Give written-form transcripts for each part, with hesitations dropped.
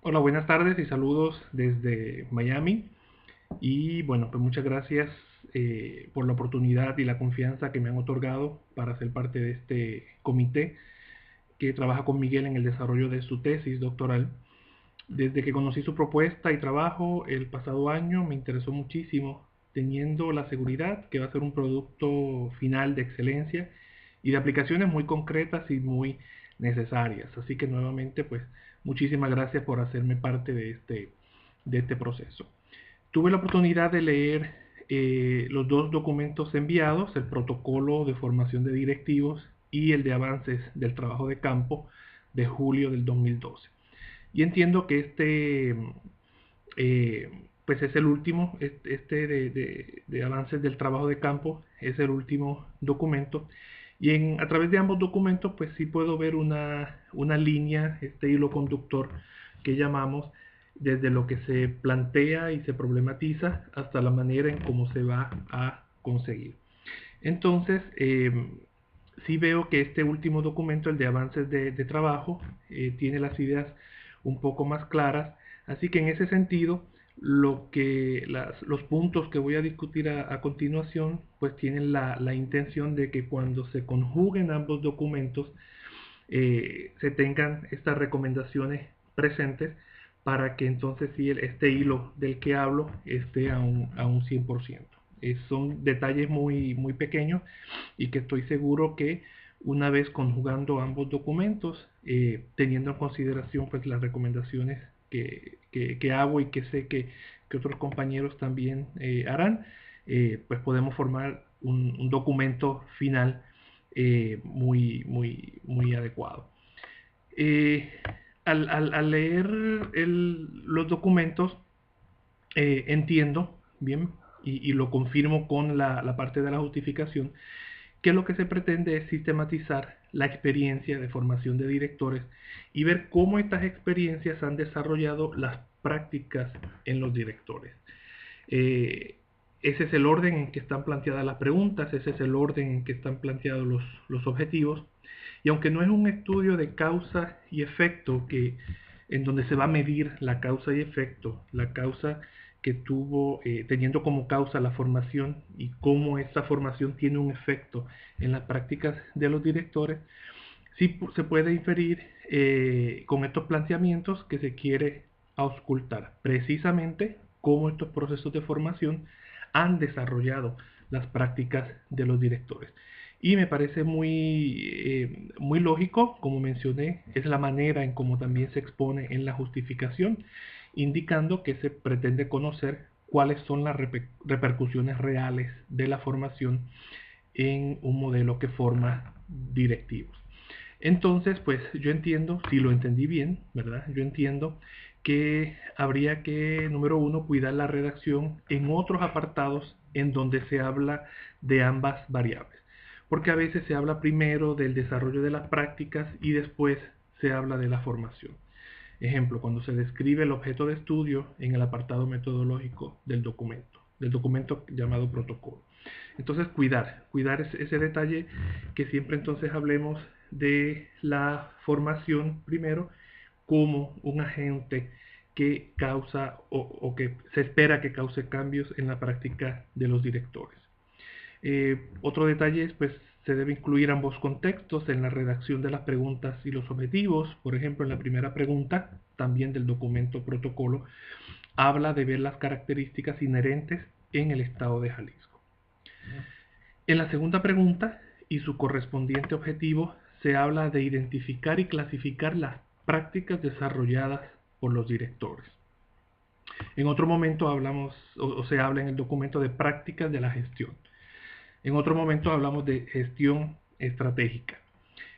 Hola, buenas tardes y saludos desde Miami. Y bueno, pues muchas gracias por la oportunidad y la confianza que me han otorgado para ser parte de este comité que trabaja con Miguel en el desarrollo de su tesis doctoral. Desde que conocí su propuesta y trabajo el pasado año me interesó muchísimo, teniendo la seguridad que va a ser un producto final de excelencia y de aplicaciones muy concretas y muy necesarias. Así que nuevamente, pues muchísimas gracias por hacerme parte de este proceso. Tuve la oportunidad de leer los dos documentos enviados, el protocolo de formación de directivos y el de avances del trabajo de campo de julio del 2012. Y entiendo que pues es el último, de avances del trabajo de campo, es el último documento. Y a través de ambos documentos, pues sí puedo ver una línea, este hilo conductor que llamamos, desde lo que se plantea y se problematiza hasta la manera en cómo se va a conseguir. Entonces, sí veo que este último documento, el de avances de trabajo, tiene las ideas un poco más claras. Así que en ese sentido, los puntos que voy a discutir a continuación, pues tienen la intención de que cuando se conjuguen ambos documentos, se tengan estas recomendaciones presentes para que entonces sí, este hilo del que hablo esté a un 100%. Son detalles muy pequeños y que estoy seguro que una vez conjugando ambos documentos, teniendo en consideración pues las recomendaciones que hago y que sé que otros compañeros también harán, pues podemos formar un documento final muy adecuado. Eh, al leer los documentos, entiendo bien y lo confirmo con la parte de la justificación, que lo que se pretende es sistematizar la experiencia de formación de directores y ver cómo estas experiencias han desarrollado las prácticas en los directores. Eh, Ese es el orden en que están planteadas las preguntas, ese es el orden en que están planteados los objetivos. Y aunque no es un estudio de causa y efecto en donde se va a medir la causa y efecto, la causa que tuvo, teniendo como causa la formación y cómo esta formación tiene un efecto en las prácticas de los directores, sí se puede inferir con estos planteamientos que se quiere auscultar precisamente cómo estos procesos de formación han desarrollado las prácticas de los directores. Y me parece muy lógico, como mencioné, es la manera en cómo también se expone en la justificación, indicando que se pretende conocer cuáles son las repercusiones reales de la formación en un modelo que forma directivos. Entonces, pues yo entiendo, si lo entendí bien, ¿verdad? Yo entiendo que habría que, número uno, cuidar la redacción en otros apartados en donde se habla de ambas variables. Porque a veces se habla primero del desarrollo de las prácticas y después se habla de la formación. Ejemplo, cuando se describe el objeto de estudio en el apartado metodológico del documento llamado protocolo. Entonces, cuidar ese detalle, que siempre entonces hablemos de la formación primero como un agente que causa o que se espera que cause cambios en la práctica de los directores. Otro detalle es, pues, se debe incluir ambos contextos en la redacción de las preguntas y los objetivos. Por ejemplo, en la primera pregunta, también del documento protocolo, habla de ver las características inherentes en el estado de Jalisco. En la segunda pregunta y su correspondiente objetivo, se habla de identificar y clasificar las prácticas desarrolladas por los directores. En otro momento hablamos o se habla en el documento de prácticas de la gestión. En otro momento hablamos de gestión estratégica.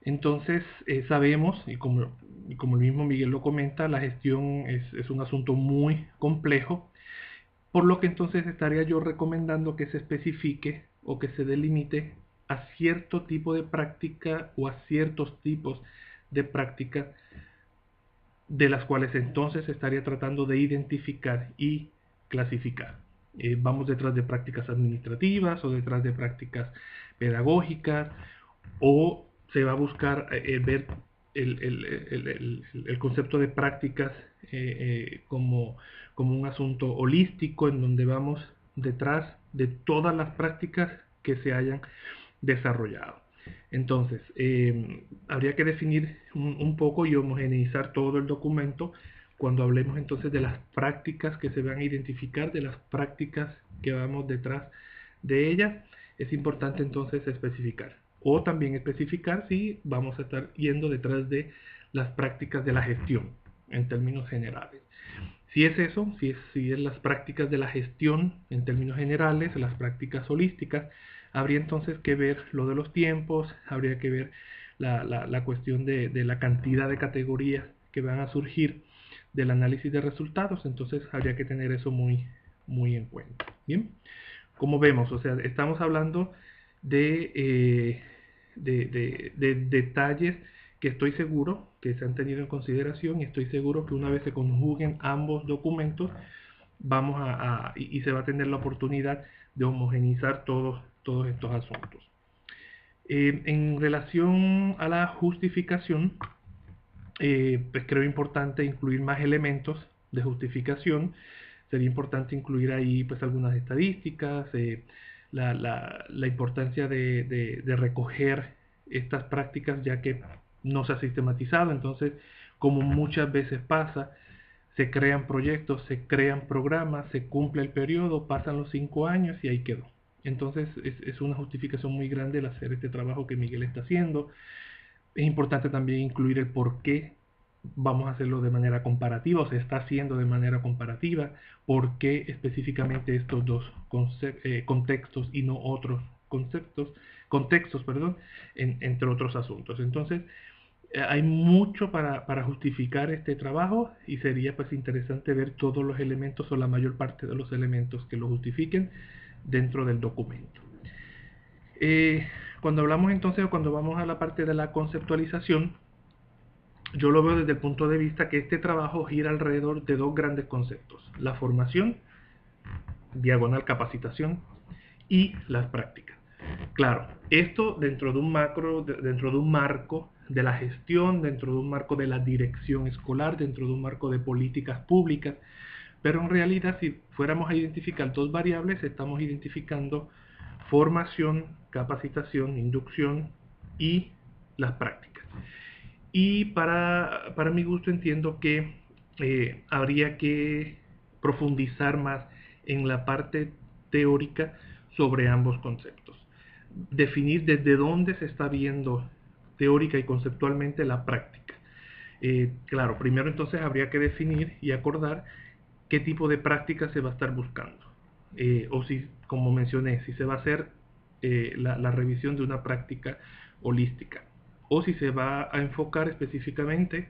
Entonces, sabemos, y como el mismo Miguel lo comenta, la gestión es un asunto muy complejo, por lo que entonces estaría yo recomendando que se especifique o que se delimite a cierto tipo de práctica o a ciertos tipos de práctica, de las cuales entonces se estaría tratando de identificar y clasificar. Vamos detrás de prácticas administrativas o detrás de prácticas pedagógicas, o se va a buscar ver el concepto de prácticas como un asunto holístico en donde vamos detrás de todas las prácticas que se hayan desarrollado. Entonces, habría que definir un poco y homogeneizar todo el documento cuando hablemos entonces de las prácticas que se van a identificar, de las prácticas que vamos detrás de ellas. Es importante entonces especificar, o también especificar si vamos a estar yendo detrás de las prácticas de la gestión en términos generales. Si es eso, si es las prácticas de la gestión en términos generales, las prácticas holísticas, habría entonces que ver lo de los tiempos, habría que ver la cuestión de la cantidad de categorías que van a surgir del análisis de resultados, entonces habría que tener eso muy en cuenta. Bien, como vemos, o sea, estamos hablando de detalles que estoy seguro que se han tenido en consideración, y estoy seguro que una vez se conjuguen ambos documentos vamos y se va a tener la oportunidad de homogenizar todos estos asuntos. En relación a la justificación, pues creo importante incluir más elementos de justificación. Sería importante incluir ahí pues algunas estadísticas, la importancia de recoger estas prácticas, ya que no se ha sistematizado. Entonces, como muchas veces pasa, se crean proyectos, se crean programas, se cumple el periodo, pasan los 5 años y ahí quedó. Entonces es una justificación muy grande el hacer este trabajo que Miguel está haciendo. Es importante también incluir el por qué vamos a hacerlo de manera comparativa, o se está haciendo de manera comparativa, por qué específicamente estos dos contextos y no otros contextos, perdón, entre otros asuntos. Entonces, hay mucho para justificar este trabajo, y sería pues interesante ver todos los elementos o la mayor parte de los elementos que lo justifiquen dentro del documento. Cuando hablamos entonces, o cuando vamos a la parte de la conceptualización, yo lo veo desde el punto de vista que este trabajo gira alrededor de dos grandes conceptos: la formación, diagonal capacitación, y las prácticas. Claro, esto dentro de un dentro de un marco de la gestión, dentro de un marco de la dirección escolar, dentro de un marco de políticas públicas, pero en realidad si fuéramos a identificar dos variables, estamos identificando formación, capacitación, inducción y las prácticas. Y para mi gusto entiendo que habría que profundizar más en la parte teórica sobre ambos conceptos. Definir desde dónde se está viendo teórica y conceptualmente la práctica. Claro, primero entonces habría que definir y acordar qué tipo de práctica se va a estar buscando. O si, como mencioné, si se va a hacer la revisión de una práctica holística, o si se va a enfocar específicamente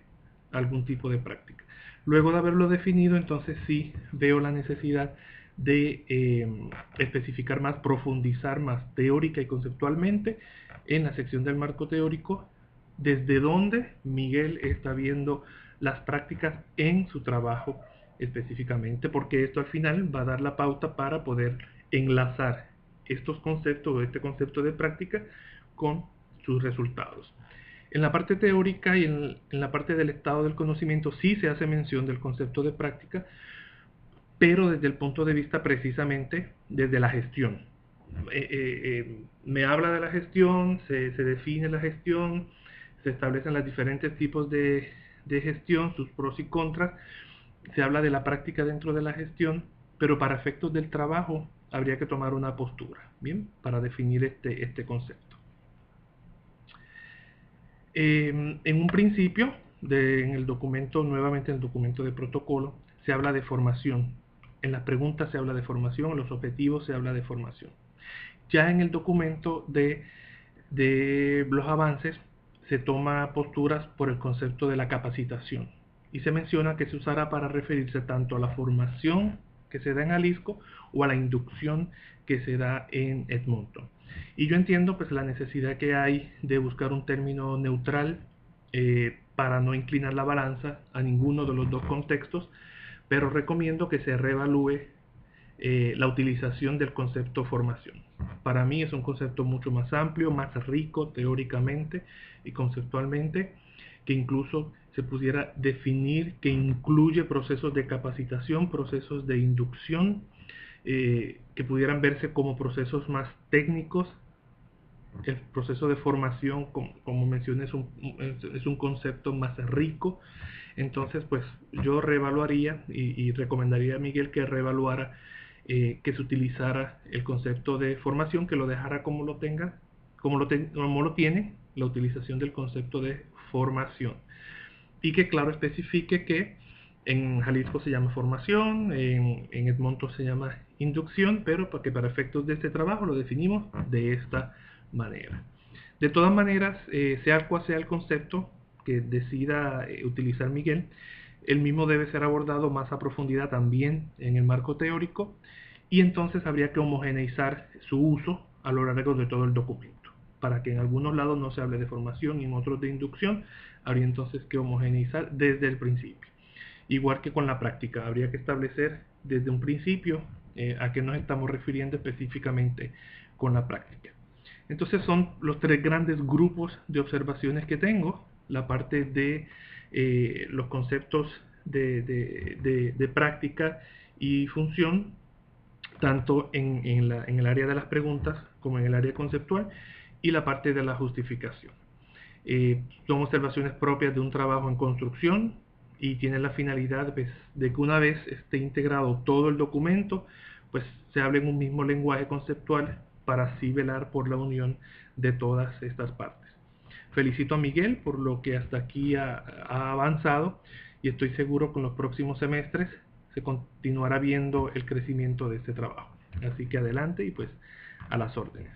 algún tipo de práctica. Luego de haberlo definido, entonces sí veo la necesidad de especificar más, profundizar más teórica y conceptualmente en la sección del marco teórico, desde donde Miguel está viendo las prácticas en su trabajo específicamente, porque esto al final va a dar la pauta para poder enlazar estos conceptos o este concepto de práctica con sus resultados. En la parte teórica y en la parte del estado del conocimiento sí se hace mención del concepto de práctica, pero desde el punto de vista precisamente desde la gestión. Me habla de la gestión, se define la gestión, se establecen los diferentes tipos de gestión, sus pros y contras, se habla de la práctica dentro de la gestión, pero para efectos del trabajo habría que tomar una postura, ¿bien? Para definir este concepto. En un principio, en el documento, nuevamente en el documento de protocolo, se habla de formación. En las preguntas se habla de formación, en los objetivos se habla de formación. Ya en el documento de los avances se toma posturas por el concepto de la capacitación, y se menciona que se usará para referirse tanto a la formación que se da en Jalisco o a la inducción que se da en Edmonton. Y yo entiendo pues la necesidad que hay de buscar un término neutral para no inclinar la balanza a ninguno de los dos contextos, pero recomiendo que se reevalúe la utilización del concepto formación. Para mí es un concepto mucho más amplio, más rico teóricamente y conceptualmente, que incluso se pudiera definir que incluye procesos de capacitación, procesos de inducción, que pudieran verse como procesos más técnicos. El proceso de formación, como mencioné, es un concepto más rico. Entonces, pues yo reevaluaría y recomendaría a Miguel que reevaluara, que se utilizara el concepto de formación, que lo dejara como lo tenga, como lo tiene, la utilización del concepto de formación. Y que, claro, especifique que en Jalisco se llama formación, en Edmonton se llama inducción, pero para efectos de este trabajo lo definimos de esta manera. De todas maneras, sea cual sea el concepto que decida utilizar Miguel, el mismo debe ser abordado más a profundidad también en el marco teórico, y entonces habría que homogeneizar su uso a lo largo de todo el documento, para que en algunos lados no se hable de formación y en otros de inducción. Habría entonces que homogeneizar desde el principio. Igual que con la práctica, habría que establecer desde un principio a qué nos estamos refiriendo específicamente con la práctica. Entonces son los tres grandes grupos de observaciones que tengo: la parte de los conceptos de práctica y función, tanto en el área de las preguntas como en el área conceptual, y la parte de la justificación. Son observaciones propias de un trabajo en construcción y tienen la finalidad, pues, de que una vez esté integrado todo el documento, pues se hable en un mismo lenguaje conceptual para así velar por la unión de todas estas partes. Felicito a Miguel por lo que hasta aquí ha avanzado, y estoy seguro que en los próximos semestres se continuará viendo el crecimiento de este trabajo. Así que adelante y pues a las órdenes.